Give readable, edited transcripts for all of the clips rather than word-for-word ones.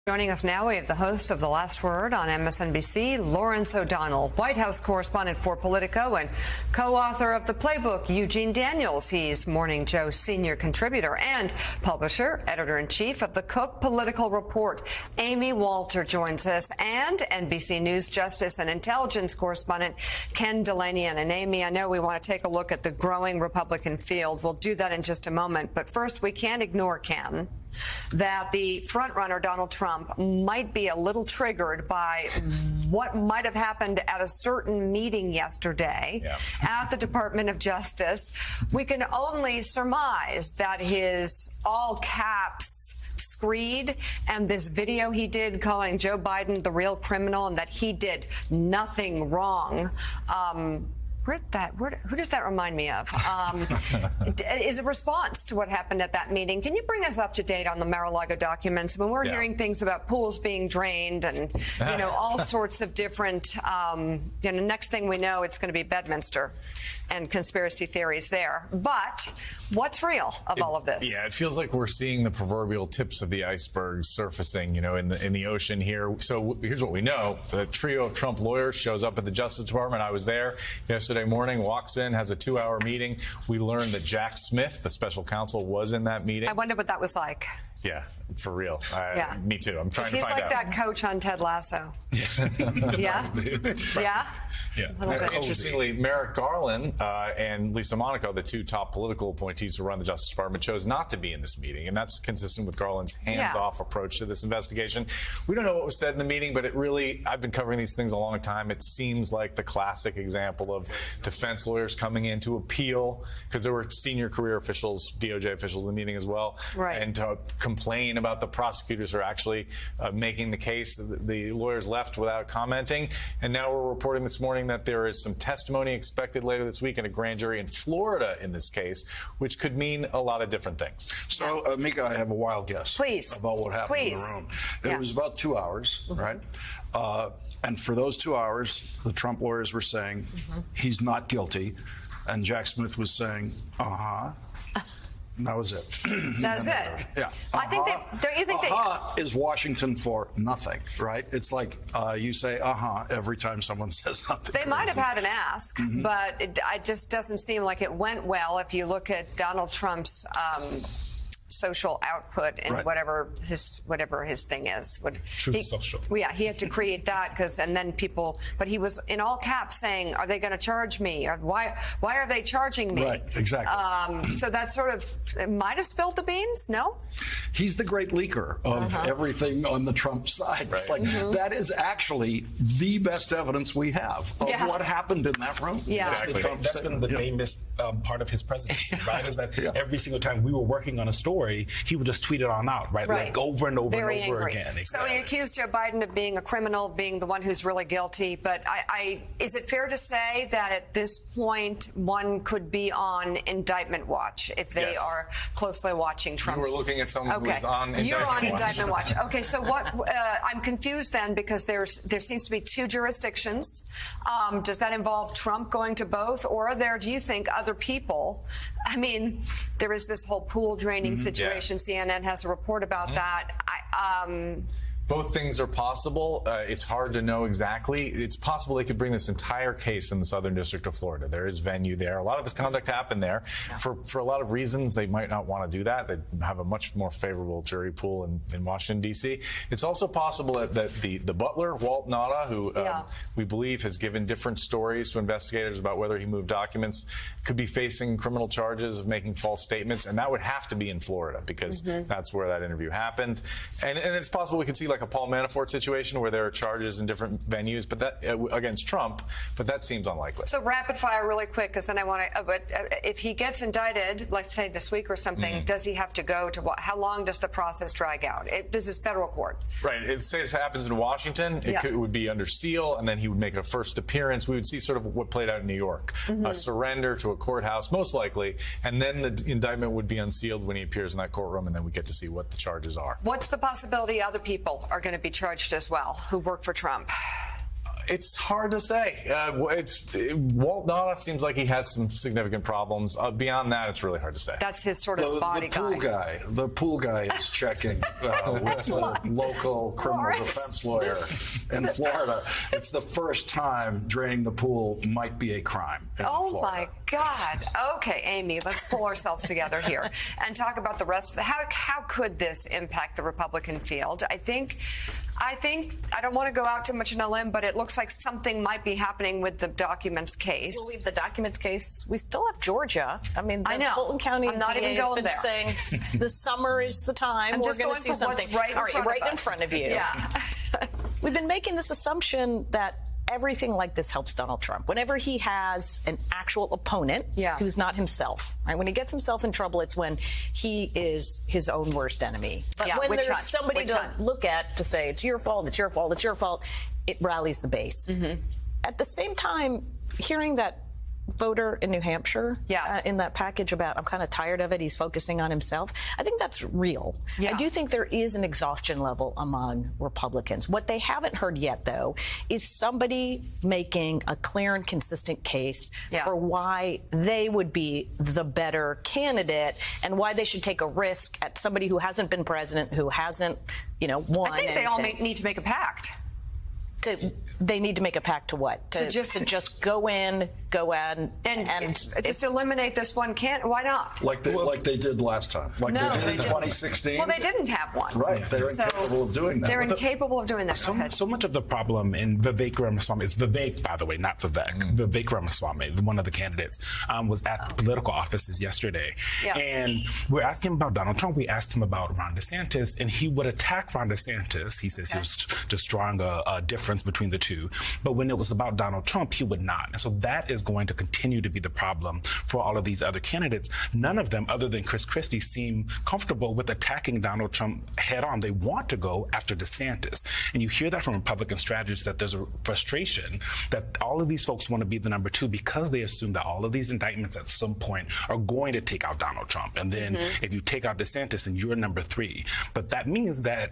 Joining us now, we have the host of The Last Word on MSNBC, Lawrence O'Donnell, White House correspondent for Politico and co-author of The Playbook, Eugene Daniels. He's Morning Joe senior contributor and publisher, editor-in-chief of the Cook Political Report. Amy Walter joins us, and NBC News Justice and Intelligence correspondent Ken Dilanian. And Amy, I know we want to take a look at the growing Republican field. We'll do that in just a moment. But first, we can't ignore, Ken, that the frontrunner Donald Trump might be a little triggered by what might have happened at a certain meeting yesterday at the Department of Justice. We can only surmise that his all caps screed and this video he did calling Joe Biden the real criminal and that he did nothing wrong. Who does that remind me of? Is a response to what happened at that meeting. Can you bring us up to date on the Mar-a-Lago documents? When we're hearing things about pools being drained and, all sorts of different, next thing we know, it's going to be Bedminster and conspiracy theories there. But what's real of all of this? Yeah, it feels like we're seeing the proverbial tips of the iceberg surfacing, in the ocean here. So here's what we know. The trio of Trump lawyers shows up at the Justice Department. I was there yesterday morning, walks in, has a 2-hour meeting. We learned that Jack Smith, the special counsel, was in that meeting. I wonder what that was like. Yeah, for real. Me too. I'm trying to find out. He's like that coach on Ted Lasso. Yeah? Interestingly, Merrick Garland and Lisa Monaco, the two top political appointees who run the Justice Department, chose not to be in this meeting, and that's consistent with Garland's hands-off approach to this investigation. We don't know what was said in the meeting, but I've been covering these things a long time. It seems like the classic example of defense lawyers coming in to appeal, because there were senior career officials, DOJ officials in the meeting as well, and to complain about the prosecutors who are actually making the case. The lawyers left without commenting, and now we're reporting this morning that there is some testimony expected later this week in a grand jury in Florida in this case, which could mean a lot of different things. So, Mika, I have a wild guess about what happened in the room. It was about 2 hours, right? And for those 2 hours, the Trump lawyers were saying he's not guilty, and Jack Smith was saying, And that was it. That's it. Yeah. I think that. Don't you think that? Is Washington for nothing, right? It's like you say every time someone says something. They might have had an ask, but it just doesn't seem like it went well. If you look at Donald Trump's social output and whatever his thing is. Truth Social. Yeah, he had to create that and then people, but he was in all caps saying, "Are they going to charge me? Or why are they charging me?" Right, exactly. So that sort of might have spilled the beans. No, he's the great leaker of everything on the Trump side. It's like that is actually the best evidence we have of what happened in that room. Yeah, exactly. That's been the famous part of his presidency, right? Is that every single time we were working on a story, he would just tweet it on out, right? Like over and over and over again. Exactly. So he accused Joe Biden of being a criminal, being the one who's really guilty. But is it fair to say that at this point one could be on indictment watch if they are closely watching Trump? You were looking at someone who was on indictment watch. You're on indictment watch. Okay, so what? I'm confused then because there seems to be two jurisdictions. Does that involve Trump going to both, or are there, do you think, other people? I mean, there is this whole pool draining situation. CNN has a report about that. Both things are possible. It's hard to know exactly. It's possible they could bring this entire case in the Southern District of Florida. There is venue there. A lot of this conduct happened there. For a lot of reasons, they might not want to do that. They have a much more favorable jury pool in Washington, D.C. It's also possible that the butler, Walt Nauta, who we believe has given different stories to investigators about whether he moved documents, could be facing criminal charges of making false statements. And that would have to be in Florida because that's where that interview happened. And it's possible we could see like a Paul Manafort situation where there are charges in different venues, but that against Trump, but that seems unlikely. So rapid fire really quick, because then I want to, but if he gets indicted, let's say this week or something, does he have to go to what? How long does the process drag out? This is federal court. Right. Say this happens in Washington, it would be under seal, and then he would make a first appearance. We would see sort of what played out in New York, a surrender to a courthouse, most likely, and then the indictment would be unsealed when he appears in that courtroom, and then we get to see what the charges are. What's the possibility other people are going to be charged as well who work for Trump? It's hard to say. Walt Nauta seems like he has some significant problems. Beyond that, it's really hard to say. That's his sort of body guy. The pool guy is checking with the local criminal defense lawyer in Florida. It's the first time draining the pool might be a crime in Florida. My God. Okay, Amy, let's pull ourselves together here and talk about the rest of the. How could this impact the Republican field? I think I don't want to go out too much on a limb, but it looks like something might be happening with the documents case. Well, we have the documents case. We still have Georgia. I mean, I know. Fulton County DA has been saying the summer is the time. I'm just going to see something right in front of you. Yeah. We've been making this assumption that everything like this helps Donald Trump. Whenever he has an actual opponent who's not himself, right? When he gets himself in trouble, it's when he is his own worst enemy. But when there's somebody to look at to say, it's your fault, it's your fault, it's your fault, it rallies the base. Mm-hmm. At the same time, hearing that voter in New Hampshire in that package about, I'm kind of tired of it, he's focusing on himself, I think that's real. I do think there is an exhaustion level among Republicans. What they haven't heard yet, though, is somebody making a clear and consistent case for why they would be the better candidate and why they should take a risk at somebody who hasn't been president, who hasn't, won. I think they all need to make a pact. They need to make a pact to what? To just go in and just eliminate this one why not? Like they did last time. They did in 2016. Well, they didn't have one. Right. They're incapable of doing that. They're incapable of doing that. So much of the problem in Vivek Ramaswamy, it's Vivek, by the way, not Vivek. Vivek Ramaswamy, one of the candidates, was at political offices yesterday. Yeah. And we're asking him about Donald Trump. We asked him about Ron DeSantis, and he would attack Ron DeSantis. He says he was just drawing a difference between the two. But when it was about Donald Trump, he would not. And so that is going to continue to be the problem for all of these other candidates. None of them, other than Chris Christie, seem comfortable with attacking Donald Trump head on. They want to go after DeSantis. And you hear that from Republican strategists, that there's a frustration that all of these folks want to be the number two because they assume that all of these indictments at some point are going to take out Donald Trump. And then if you take out DeSantis, then you're number three. But that means that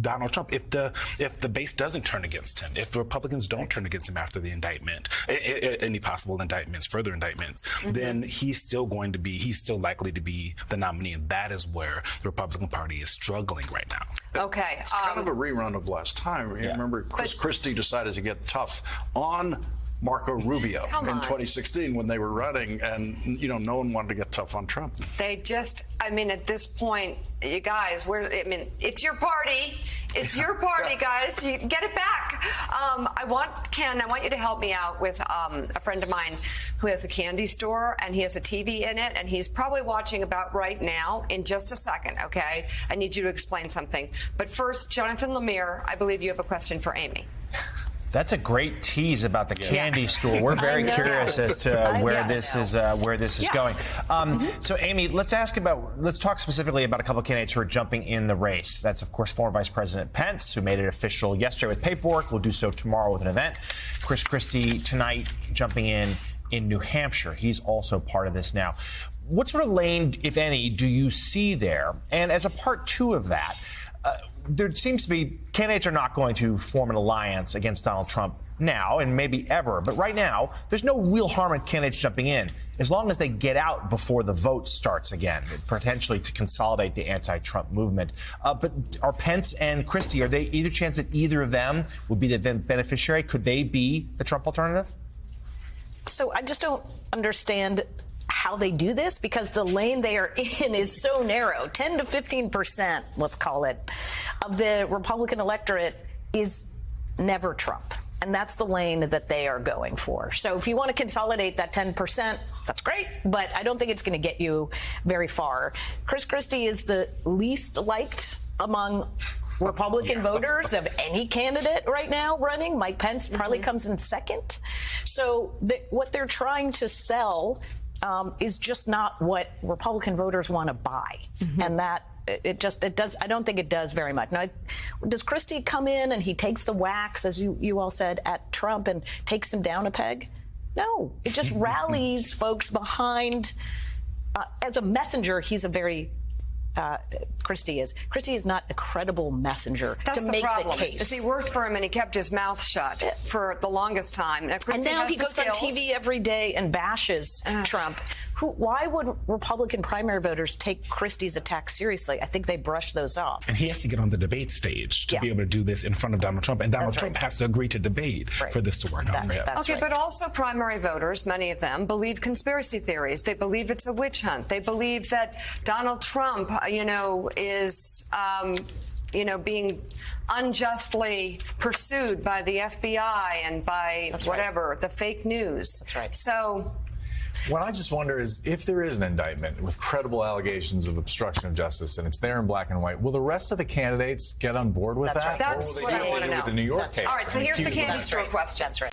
Donald Trump, if the base doesn't turn against him, if the Republicans don't turn against him after the indictment, any possible indictments, further indictments, then he's still likely to be the nominee. And that is where the Republican Party is struggling right now. Okay. It's kind of a rerun of last time. Remember, Chris Christie decided to get tough on Marco Rubio in 2016 when they were running, and no one wanted to get tough on Trump. They just, at this point, you guys, it's your party. It's your party, guys. You get it back. Ken, I want you to help me out with a friend of mine who has a candy store, and he has a TV in it, and he's probably watching about right now. In just a second, okay? I need you to explain something. But first, Jonathan Lemire, I believe you have a question for Amy. That's a great tease about the candy store. We're very curious as to where this is going. So, Amy, let's talk specifically about a couple of candidates who are jumping in the race. That's, of course, former Vice President Pence, who made it official yesterday with paperwork. Will do so tomorrow with an event. Chris Christie tonight jumping in New Hampshire. He's also part of this now. What sort of lane, if any, do you see there? And as a part two of that, there seems to be candidates are not going to form an alliance against Donald Trump now and maybe ever. But right now, there's no real harm in candidates jumping in as long as they get out before the vote starts again, potentially to consolidate the anti-Trump movement. But are Pence and Christie, are they either chance that either of them will be the beneficiary? Could they be the Trump alternative? So I just don't understand how they do this, because the lane they are in is so narrow. 10 to 15%, let's call it, of the Republican electorate is never Trump. And that's the lane that they are going for. So if you want to consolidate that 10%, that's great, but I don't think it's going to get you very far. Chris Christie is the least liked among Republican voters of any candidate right now running. Mike Pence probably comes in second. So what they're trying to sell is just not what Republican voters want to buy. And that it does. I don't think it does very much. Now, does Christie come in and he takes the wax, as you all said, at Trump and takes him down a peg? No, it just rallies folks behind. As a messenger, he's a very Christie is. Christie is not a credible messenger to make the case. He worked for him and he kept his mouth shut for the longest time. And now he goes on TV every day and bashes Trump. Why would Republican primary voters take Christie's attack seriously? I think they brush those off. And he has to get on the debate stage to be able to do this in front of Donald Trump. And Donald Trump has to agree to debate for this to work out. Okay, but also primary voters, many of them, believe conspiracy theories. They believe it's a witch hunt. They believe that Donald Trump, is, being unjustly pursued by the FBI and by the fake news. That's right. So what I just wonder is if there is an indictment with credible allegations of obstruction of justice and it's there in black and white, will the rest of the candidates get on board with that? That's what I want to know. With the New York case? All right, so here's the candy store question. That's right.